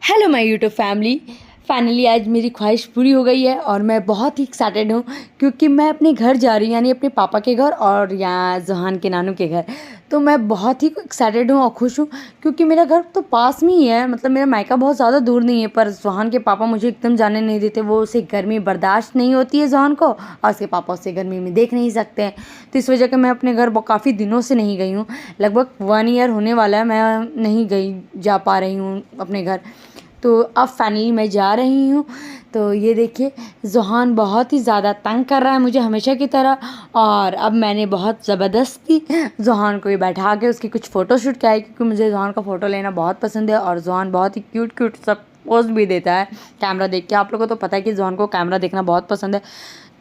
Hello my YouTube family. Finally आज मेरी ख्वाहिश पूरी हो गई है और मैं बहुत ही एक्साइटेड हूँ क्योंकि मैं अपने घर जा रही हूँ, यानी अपने पापा के घर और यहाँ ज़ुहान के नानू के घर। तो मैं बहुत ही एक्साइटेड हूँ और खुश हूँ क्योंकि मेरा घर तो पास में ही है, मतलब मेरा मायका बहुत ज़्यादा दूर नहीं है। पर ज़ुहान के पापा मुझे एकदम जाने नहीं देते, वो उसे गर्मी बर्दाश्त नहीं होती है ज़ुहान को, और उसके पापा उसे गर्मी में देख नहीं सकते हैं। तो इस वजह से मैं अपने घर काफ़ी दिनों से नहीं गई हूँ, लगभग 1 ईयर होने वाला है मैं नहीं गई जा पा रही हूँ अपने घर। तो अब फाइनली मैं जा रही हूँ। तो ये देखिए ज़ुहान बहुत ही ज़्यादा तंग कर रहा है मुझे हमेशा की तरह, और अब मैंने बहुत ज़बरदस्ती ज़ुहान को ही बैठा के उसकी कुछ फ़ोटो शूट किया है क्योंकि मुझे ज़ुहान का फ़ोटो लेना बहुत पसंद है और ज़ुहान बहुत ही क्यूट क्यूट सब पोस्ट भी देता है कैमरा देख के। आप लोगों को तो पता है कि ज़ुहान को कैमरा देखना बहुत पसंद है।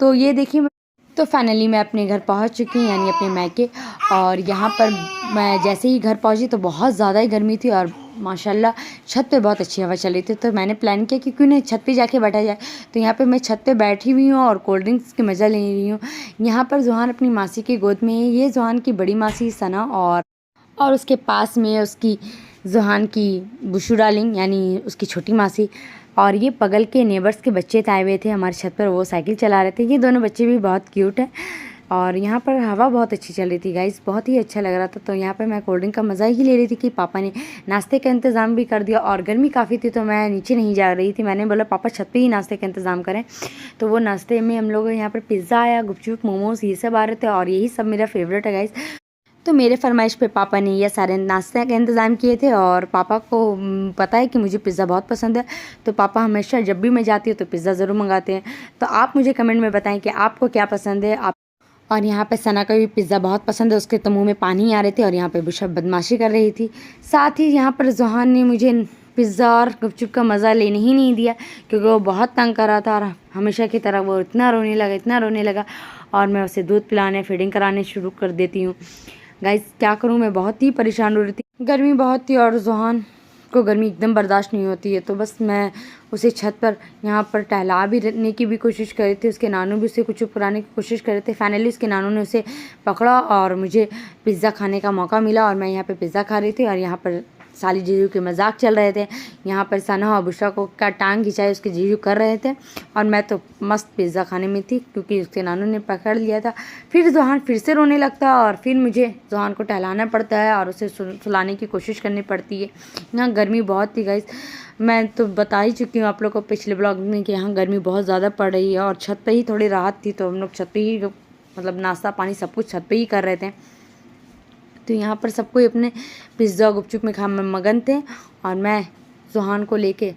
तो ये देखिए तो फाइनली मैं अपने घर पहुंच चुकी हूँ, यानी अपने मायके। और यहाँ पर मैं जैसे ही घर पहुंची तो बहुत ज़्यादा ही गर्मी थी और माशाल्लाह छत पे बहुत अच्छी हवा चल रही थी। तो मैंने प्लान किया कि क्यों नहीं छत पे जाके बैठा जाए। तो यहाँ पे मैं छत पे बैठी हुई हूँ और कोल्ड ड्रिंक्स की मज़ा ले रही हूँ। यहाँ पर ज़ुहान अपनी मासी की गोद में है, ये ज़ुहान की बड़ी मासी सना और उसके पास में उसकी ज़ुहान की बुशू डार्लिंग यानी उसकी छोटी मासी, और ये बगल के नेबर्स के बच्चे आए हुए थे हमारे छत पर, वो साइकिल चला रहे थे। ये दोनों बच्चे भी बहुत क्यूट हैं और यहाँ पर हवा बहुत अच्छी चल रही थी गाइस, बहुत ही अच्छा लग रहा था। तो यहाँ पर मैं कोल्ड ड्रिंक का मज़ा ही ले रही थी कि पापा ने नाश्ते का इंतज़ाम भी कर दिया और गर्मी काफ़ी थी तो मैं नीचे नहीं जा रही थी। मैंने बोला पापा छत पे ही नाश्ते का इंतज़ाम करें। तो वो नाश्ते में हम लोग यहाँ पर पिज़्ज़ा आया, गुपचुप, मोमोज़, ये सब आ रहे थे और यही सब मेरा फेवरेट है गाइस। तो मेरे फरमाइश पे पापा ने ये सारे नाश्ते का इंतज़ाम किए थे और पापा को पता है कि मुझे पिज़्ज़ा बहुत पसंद है। तो पापा हमेशा जब भी मैं जाती हूँ तो पिज़्ज़ा ज़रूर मंगाते हैं। तो आप मुझे कमेंट में बताएं कि आपको क्या पसंद है। आप और यहाँ पे सना का भी पिज़्ज़ा बहुत पसंद है, उसके तो मुँह में पानी आ रहे थे और यहाँ पे बुशा बदमाशी कर रही थी। साथ ही यहाँ पर ज़ुहान ने मुझे पिज़्ज़ा और गुपचुप का मज़ा लेने ही नहीं दिया क्योंकि वो बहुत तंग कर रहा था और हमेशा की तरह वो इतना रोने लगा और मैं उसे दूध पिलाने फीडिंग कराने शुरू कर देती हूँ। गाइस क्या करूँ, मैं बहुत ही परेशान हो रही थी, गर्मी बहुत थी और ज़ुहान को गर्मी एकदम बर्दाश्त नहीं होती है। तो बस मैं उसे छत पर यहाँ पर टहला भी रखने की भी कोशिश कर रही थी, उसके नानू भी उसे कुछ पुराने की कोशिश कर रहे थे। फाइनली उसके नानू ने उसे पकड़ा और मुझे पिज़्ज़ा खाने का मौका मिला और मैं यहाँ पे पिज़्ज़ा खा रही थी और यहाँ पर साली जीजू के मजाक चल रहे थे। यहाँ पर सना और बुशरा को का टांग खिंचाई उसके जीजू कर रहे थे और मैं तो मस्त पिज़्ज़ा खाने में थी क्योंकि उसके नानू ने पकड़ लिया था। फिर ज़ुहान फिर से रोने लगता है और फिर मुझे ज़ुहान को टहलाना पड़ता है और उसे सुलाने की कोशिश करनी पड़ती है। यहाँ गर्मी बहुत थी गाइस, मैं तो बता ही चुकी हूँ आप लोग को पिछले ब्लॉग में कि यहाँ गर्मी बहुत ज़्यादा पड़ रही है और छत पे ही थोड़ी राहत थी तो हम लोग छत पे ही मतलब नाश्ता पानी सब कुछ छत पे ही कर रहे थे। तो यहाँ पर सब कोई अपने पिज़्ज़ा गुपचुप में खा में मगन थे और मैं ज़ुहान को लेके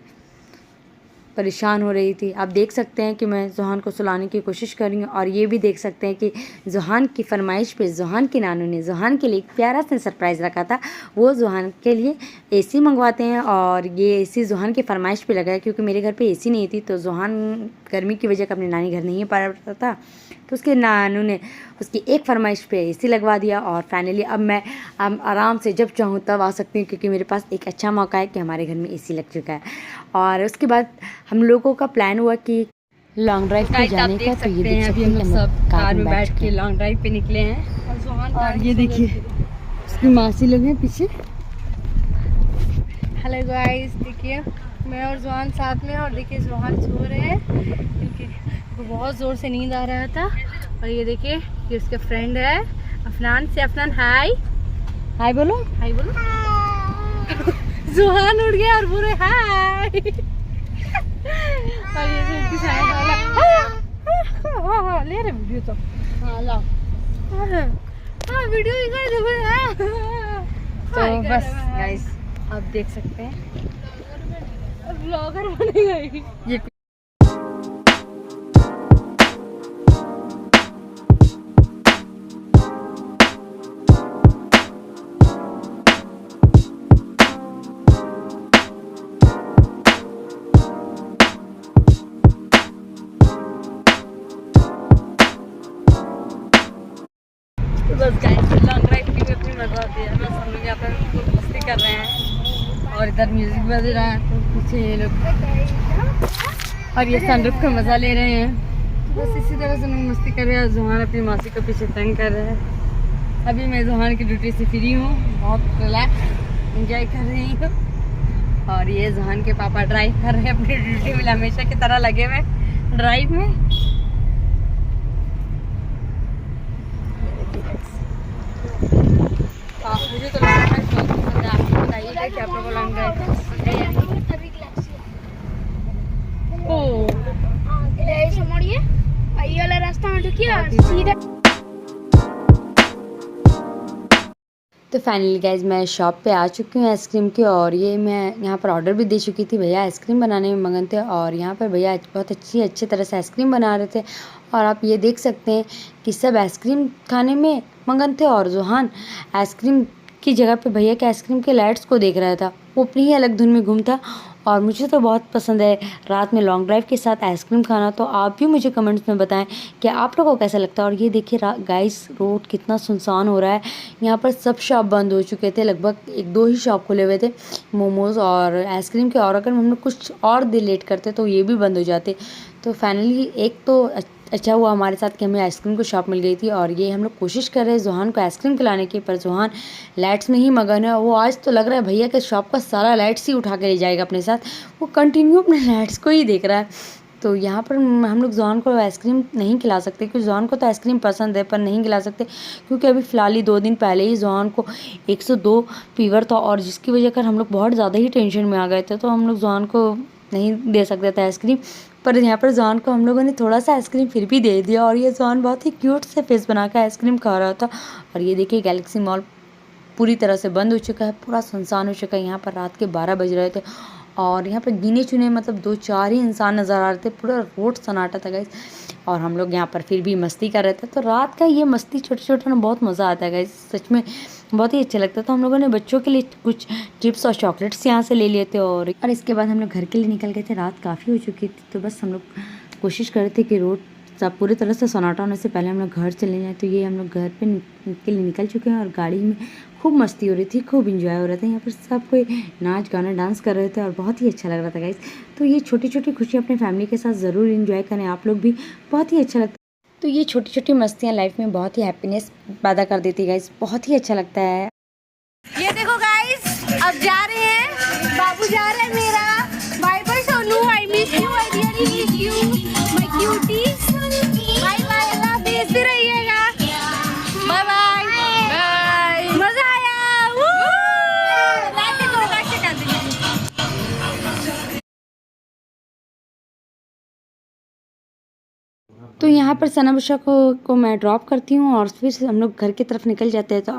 परेशान हो रही थी। आप देख सकते हैं कि मैं ज़ुहान को सुलाने की कोशिश कर रही हूँ और ये भी देख सकते हैं कि ज़ुहान की फरमाइश पे ज़ुहान के नानू ने ज़ुहान के लिए एक प्यारा सा सरप्राइज़ रखा था। वो ज़ुहान के लिए एसी मंगवाते हैं और ये एसी ज़ुहान की फरमाइश पे लगा है क्योंकि मेरे घर पे एसी नहीं थी तो ज़ुहान गर्मी की वजह से अपने नानी घर नहीं पा रहा था। तो उसके नानू ने उसकी एक फरमाइश पे एसी लगवा दिया और फाइनली अब मैं आराम से जब चाहूँ तब आ सकती हूँ क्योंकि मेरे पास एक अच्छा मौका है कि हमारे घर में एसी लग चुका है। और उसके बाद हम लोगों का प्लान हुआ कि लॉन्ग ड्राइव पे जाने का। तो ये देख सकते हैं हम सब कार में बैठ के लॉन्ग ड्राइव पे निकले हैं और ये देखिए उसकी मासी लोग हैं पीछे। हेलो गाइस, देखिए मैं और ज़ुहान साथ में और देखिए ज़ुहान सो रहे हैं क्योंकि वो बहुत ज़ोर से नींद आ रहा था। और ये देखिए ये उसका फ्रेंड है अफनान। से अफनान हाय हाय बोलो, हाय बोलो। ज़ुहान उठ गया और बोले हाय। और ये उसकी साइड वाला हाँ ले रहे वीडियो तो हाँ लाओ हाँ वीडियो ही कर दो। तो बस गाइस आप देख सकते हैं ब्लॉगर बन गई ये। बस गाइस लॉन्ग ड्राइव की भी अपनी मजा आती है। बस हम लोग यहाँ पर मस्ती कर रहे हैं और इधर म्यूजिक बज रहा है तो पीछे ये लोग और ये सनरूफ का मजा ले रहे हैं। बस इसी तरह से हम मस्ती कर रहे हैं। ज़ुहान अपनी मासी को पीछे तंग कर रहे हैं। अभी मैं ज़ुहान की ड्यूटी से फ्री हूँ, बहुत रिलैक्स एंजॉय कर रही हूँ। और ये जहान के पापा ड्राइव कर रहे हैं अपनी ड्यूटी में हमेशा की तरह लगे हुए ड्राइव में। मुझे तो लॉन्ग ड्राइव बहुत पसंद है। आपको बताइए कि आप लोगों को लॉन्ग ड्राइव पसंद है या नहीं? ओह ये वाला रास्ता में सीधा। तो फाइनली गाइज मैं शॉप पे आ चुकी हूँ आइसक्रीम की, और ये मैं यहाँ पर ऑर्डर भी दे चुकी थी। भैया आइसक्रीम बनाने में मगन थे और यहाँ पर भैया बहुत अच्छी तरह से आइसक्रीम बना रहे थे। और आप ये देख सकते हैं कि सब आइसक्रीम खाने में मगन थे और जोहान आइसक्रीम की जगह पे भैया के आइसक्रीम के लाइट्स को देख रहा था। वो अपनी ही अलग धुन में घूम था। और मुझे तो बहुत पसंद है रात में लॉन्ग ड्राइव के साथ आइसक्रीम खाना। तो आप भी मुझे कमेंट्स में बताएं कि आप लोगों को कैसा लगता है। और ये देखिए गाइस रोड कितना सुनसान हो रहा है। यहाँ पर सब शॉप बंद हो चुके थे, लगभग 1-2 ही शॉप खुले हुए थे मोमोज़ और आइसक्रीम के। और अगर हम लोग कुछ और देर लेट करते तो ये भी बंद हो जाते। तो फाइनली एक तो अच्छा हुआ हमारे साथ कि हमें आइसक्रीम की शॉप मिल गई थी। और ये हम लोग कोशिश कर रहे हैं जोहान को आइसक्रीम खिलाने की, पर जोहान लाइट्स में ही मगन है। वो आज तो लग रहा है भैया के शॉप का सारा लाइट्स ही उठा के ले जाएगा अपने साथ। वो कंटिन्यू अपने लाइट्स को ही देख रहा है। तो यहाँ पर हम लोग जोहान को आइसक्रीम नहीं खिला सकते, क्योंकि जोहान को तो आइसक्रीम पसंद है, पर नहीं खिला सकते क्योंकि अभी फ़िलहाल ही 2 दिन पहले ही जोहान को 102 फीवर था। और जिसकी वजह कर हम लोग बहुत ज़्यादा ही टेंशन में आ गए थे। तो हम लोग जोहान को नहीं दे सकते थे आइसक्रीम, पर यहाँ पर जोहान को हम लोगों ने थोड़ा सा आइसक्रीम फिर भी दे दिया। और ये जोहान बहुत ही क्यूट से फेस बना कर आइसक्रीम खा रहा था। और ये देखिए गैलेक्सी मॉल पूरी तरह से बंद हो चुका है, पूरा सुनसान हो चुका है। यहाँ पर रात के 12 बज रहे थे और यहाँ पर गिने चुने मतलब 2-4 ही इंसान नज़र आ रहे थे। पूरा रोड सन्नाटा था गाइस। और हम लोग यहाँ पर फिर भी मस्ती कर रहे थे। तो रात का ये मस्ती छोटा ना बहुत मज़ा आता है गाइस, सच में बहुत ही अच्छा लगता है। तो हम लोगों ने बच्चों के लिए कुछ चिप्स और चॉकलेट्स यहाँ से ले लिए थे। और इसके बाद हम लोग घर के लिए निकल गए थे। रात काफ़ी हो चुकी थी, तो बस हम लोग कोशिश कर रहे थे कि रोड सब पूरी तरह से सन्नाटा होने से पहले हम लोग घर चले जाएँ। तो ये हम लोग घर पे के लिए निकल चुके हैं और गाड़ी में खूब मस्ती हो रही थी, खूब इंजॉय हो रहा था। यहाँ पर सब कोई नाच गाना डांस कर रहे थे और बहुत ही अच्छा लग रहा था गाइस। तो ये छोटी खुशियाँ अपने फैमिली के साथ ज़रूर इंजॉय करें, आप लोग भी, बहुत ही अच्छा लगता है। तो ये छोटी मस्तियाँ लाइफ में बहुत ही हैप्पीनेस पैदा कर देती है गाइस, बहुत ही अच्छा लगता है। ये देखो गाइस, अब जा रहे हैं, बाबू जा रहा है मेरा। Bye bye Sonu, I miss you, I really miss you my cutie. Bye bye, अल्लाह हाफिज़, फिर रहिएगा। बाय बाय बाय, मजा आया। लाइक कर दीजिए। तो यहाँ पर सना बशा को मैं ड्रॉप करती हूँ और फिर हम लोग घर की तरफ निकल जाते हैं। तो